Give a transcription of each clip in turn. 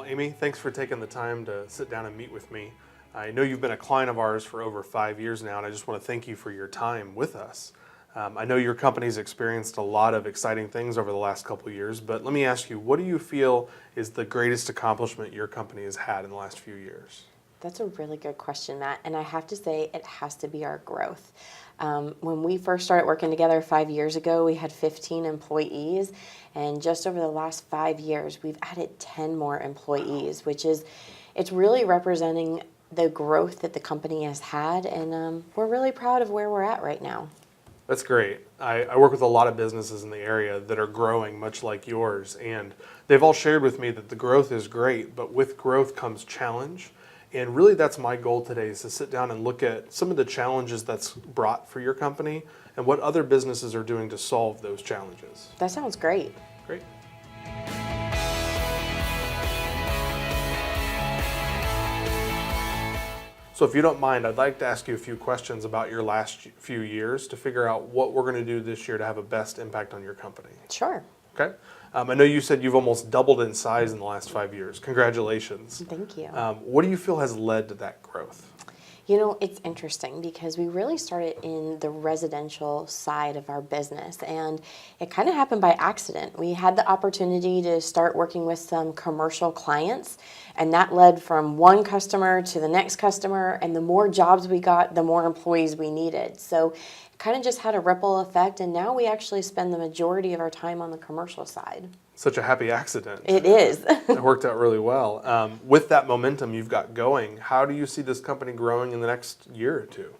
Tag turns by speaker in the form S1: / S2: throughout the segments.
S1: Well, Amy, thanks for taking the time to sit down and meet with me. I know you've been a client of ours for over 5 years now, and I just want to thank you for your time with us. I know your company's experienced a lot of exciting things over the last couple of years, but let me ask you, what do you feel is the greatest accomplishment your company has had in the last few years?
S2: That's a really good question, Matt. And I have to say, it has to be our growth. When we first started working together 5 years ago, we had 15 employees. And just over the last 5 years, we've added 10 more employees, it's really representing the growth that the company has had. And we're really proud of where we're at right now.
S1: That's great. I work with a lot of businesses in the area that are growing much like yours, and they've all shared with me that the growth is great, but with growth comes challenge. And really that's my goal today, is to sit down and look at some of the challenges that's brought for your company and what other businesses are doing to solve those challenges.
S2: That sounds great.
S1: Great. So if you don't mind, I'd like to ask you a few questions about your last few years to figure out what we're going to do this year to have a best impact on your company.
S2: Sure.
S1: Okay? I know you said you've almost doubled in size in the last 5 years. Congratulations.
S2: Thank you.
S1: What do you feel has led to that growth?
S2: You know, it's interesting because we really started in the residential side of our business, and it kind of happened by accident. We had the opportunity to start working with some commercial clients, and that led from one customer to the next customer, and the more jobs we got, the more employees we needed. So it kind of just had a ripple effect, and now we actually spend the majority of our time on the commercial side.
S1: Such a happy accident.
S2: It is.
S1: It worked out really well. With that momentum you've got going, how do you see this company growing in the next year or two?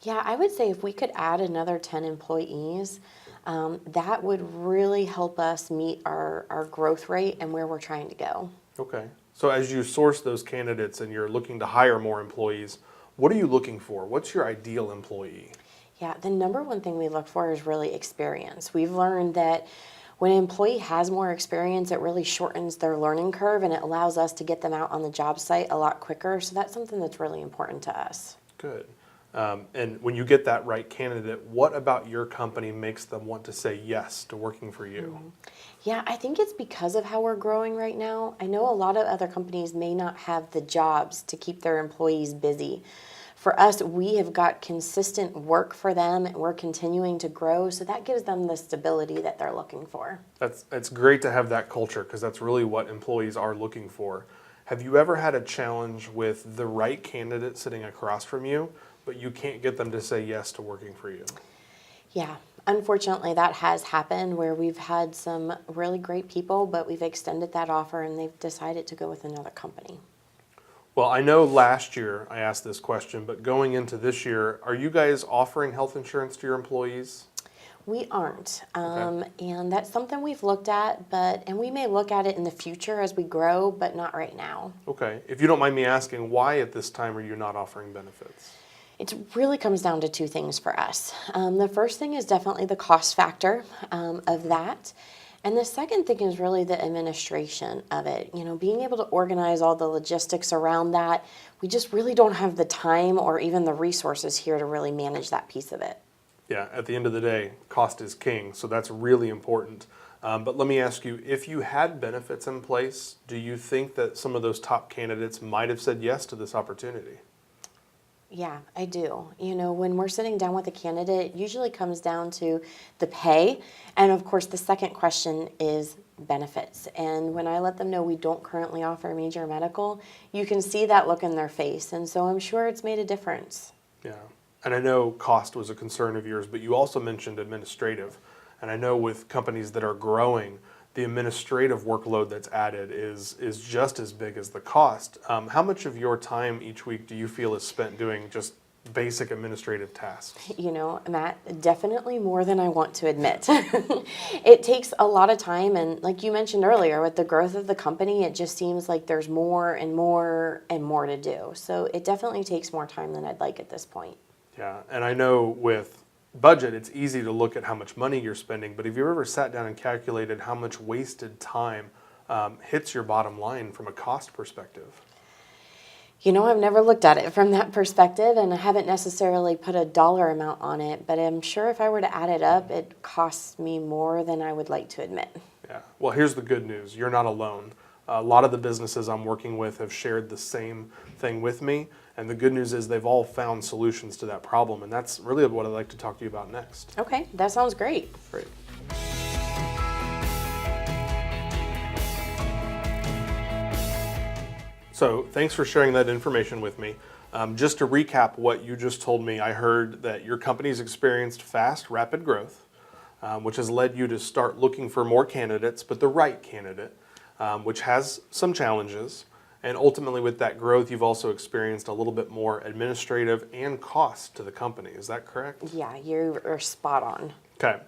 S2: Yeah, I would say if we could add another 10 employees, that would really help us meet our growth rate and where we're trying to go.
S1: Okay. So as you source those candidates and you're looking to hire more employees, what are you looking for? What's your ideal employee?
S2: Yeah, the number one thing we look for is really experience. We've learned that when an employee has more experience, it really shortens their learning curve and it allows us to get them out on the job site a lot quicker. So that's something that's really important to us.
S1: Good. And when you get that right candidate, what about your company makes them want to say yes to working for you?
S2: Yeah, I think it's because of how we're growing right now. I know a lot of other companies may not have the jobs to keep their employees busy. For us, we have got consistent work for them and we're continuing to grow, so that gives them the stability that they're looking for.
S1: It's great to have that culture because that's really what employees are looking for. Have you ever had a challenge with the right candidate sitting across from you, but you can't get them to say yes to working for you?
S2: Yeah, unfortunately that has happened where we've had some really great people, but we've extended that offer and they've decided to go with another company.
S1: Well, I know last year I asked this question, but going into this year, are you guys offering health insurance to your employees?
S2: We aren't,
S1: Okay.
S2: and that's something we've looked at, and we may look at it in the future as we grow, but not right now.
S1: Okay. If you don't mind me asking, why at this time are you not offering benefits?
S2: It really comes down to two things for us. The first thing is definitely the cost factor of that. And the second thing is really the administration of it. You know, being able to organize all the logistics around that. We just really don't have the time or even the resources here to really manage that piece of it.
S1: Yeah, at the end of the day, cost is king, so that's really important. But let me ask you, if you had benefits in place, do you think that some of those top candidates might have said yes to this opportunity?
S2: Yeah, I do. You know, when we're sitting down with a candidate, it usually comes down to the pay. And of course, the second question is benefits. And when I let them know we don't currently offer major medical, you can see that look in their face. And so I'm sure it's made a difference.
S1: Yeah, and I know cost was a concern of yours, but you also mentioned administrative. And I know with companies that are growing, the administrative workload that's added is just as big as the cost. How much of your time each week do you feel is spent doing just basic administrative tasks?
S2: You know, Matt, definitely more than I want to admit. It takes a lot of time, and like you mentioned earlier, with the growth of the company, it just seems like there's more and more and more to do. So it definitely takes more time than I'd like at this point.
S1: Yeah, and I know with budget, it's easy to look at how much money you're spending, but have you ever sat down and calculated how much wasted time hits your bottom line from a cost perspective?
S2: You know, I've never looked at it from that perspective, and I haven't necessarily put a dollar amount on it, but I'm sure if I were to add it up, it costs me more than I would like to admit.
S1: Yeah, well, here's the good news. You're not alone. A lot of the businesses I'm working with have shared the same thing with me, and the good news is they've all found solutions to that problem, and that's really what I'd like to talk to you about next.
S2: Okay, that sounds great.
S1: Great. So thanks for sharing that information with me. Just to recap what you just told me, I heard that your company's experienced fast, rapid growth, which has led you to start looking for more candidates, but the right candidate, which has some challenges. And ultimately with that growth, you've also experienced a little bit more administrative and cost to the company. Is that correct?
S2: Yeah, you're spot on.
S1: Okay.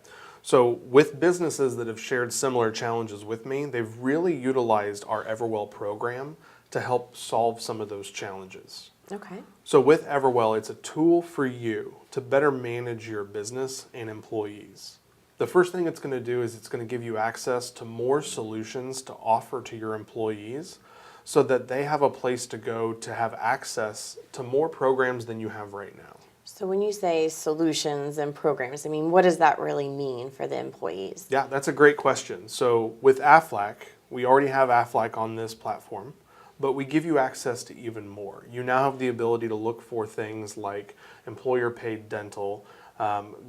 S1: So with businesses that have shared similar challenges with me, they've really utilized our Everwell program to help solve some of those challenges.
S2: Okay.
S1: So with Everwell, it's a tool for you to better manage your business and employees. The first thing it's going to do is it's going to give you access to more solutions to offer to your employees so that they have a place to go to have access to more programs than you have right now.
S2: So when you say solutions and programs, I mean, what does that really mean for the employees?
S1: Yeah, that's a great question. So with Aflac, we already have Aflac on this platform, but we give you access to even more. You now have the ability to look for things like employer paid dental,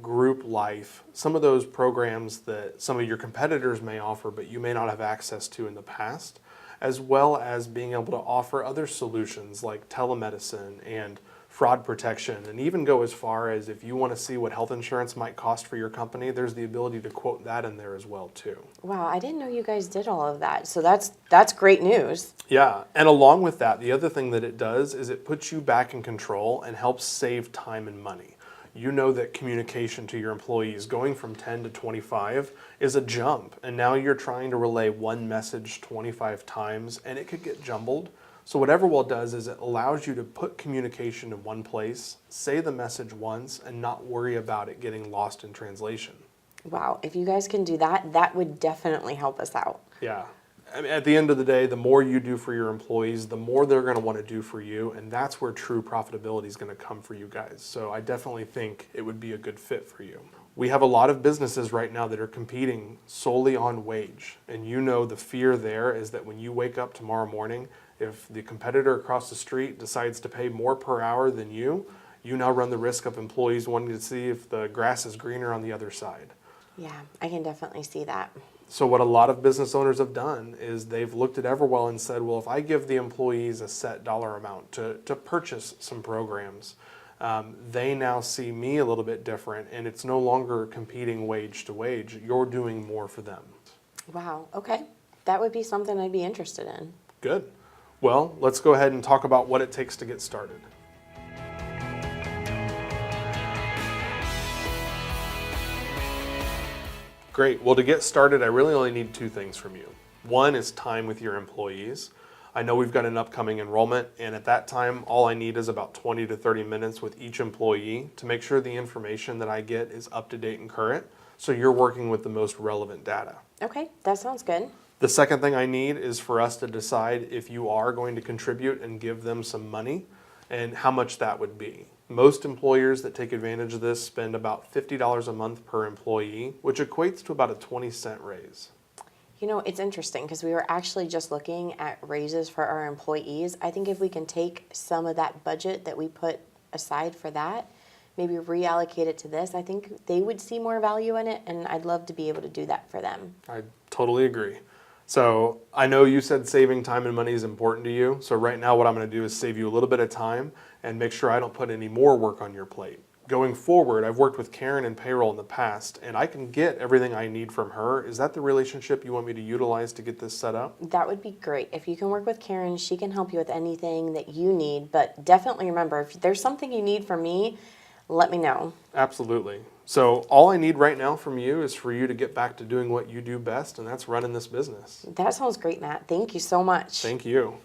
S1: group life, some of those programs that some of your competitors may offer, but you may not have access to in the past, as well as being able to offer other solutions like telemedicine and fraud protection, and even go as far as if you want to see what health insurance might cost for your company, there's the ability to quote that in there as well too.
S2: Wow, I didn't know you guys did all of that. So that's great news.
S1: Yeah, and along with that, the other thing that it does is it puts you back in control and helps save time and money. You know that communication to your employees going from 10 to 25 is a jump, and now you're trying to relay one message 25 times and it could get jumbled. So what Everwell does is it allows you to put communication in one place, say the message once, and not worry about it getting lost in translation.
S2: Wow, if you guys can do that, that would definitely help us out.
S1: Yeah. I mean, at the end of the day, the more you do for your employees, the more they're going to want to do for you, and that's where true profitability is going to come for you guys. So I definitely think it would be a good fit for you. We have a lot of businesses right now that are competing solely on wage, and you know the fear there is that when you wake up tomorrow morning, if the competitor across the street decides to pay more per hour than you now run the risk of employees wanting to see if the grass is greener on the other side.
S2: Yeah, I can definitely see that.
S1: So what a lot of business owners have done is they've looked at Everwell and said, well, if I give the employees a set dollar amount to purchase some programs, they now see me a little bit different, and it's no longer competing wage to wage. You're doing more for them.
S2: Wow, okay. That would be something I'd be interested in.
S1: Good. Well, let's go ahead and talk about what it takes to get started. Great. Well, to get started, I really only need two things from you. One is time with your employees. I know we've got an upcoming enrollment, and at that time, all I need is about 20 to 30 minutes with each employee to make sure the information that I get is up to date and current, so you're working with the most relevant data.
S2: Okay, that sounds good.
S1: The second thing I need is for us to decide if you are going to contribute and give them some money and how much that would be. Most employers that take advantage of this spend about $50 a month per employee, which equates to about a 20-cent raise.
S2: You know, it's interesting because we were actually just looking at raises for our employees. I think if we can take some of that budget that we put aside for that, maybe reallocate it to this, I think they would see more value in it, and I'd love to be able to do that for them.
S1: I totally agree. So I know you said saving time and money is important to you. So right now what I'm going to do is save you a little bit of time and make sure I don't put any more work on your plate. Going forward, I've worked with Karen in payroll in the past, and I can get everything I need from her. Is that the relationship you want me to utilize to get this set up?
S2: That would be great. If you can work with Karen, she can help you with anything that you need. But definitely remember, if there's something you need from me, let me know.
S1: Absolutely. So all I need right now from you is for you to get back to doing what you do best, and that's running this business.
S2: That sounds great, Matt. Thank you so much.
S1: Thank you.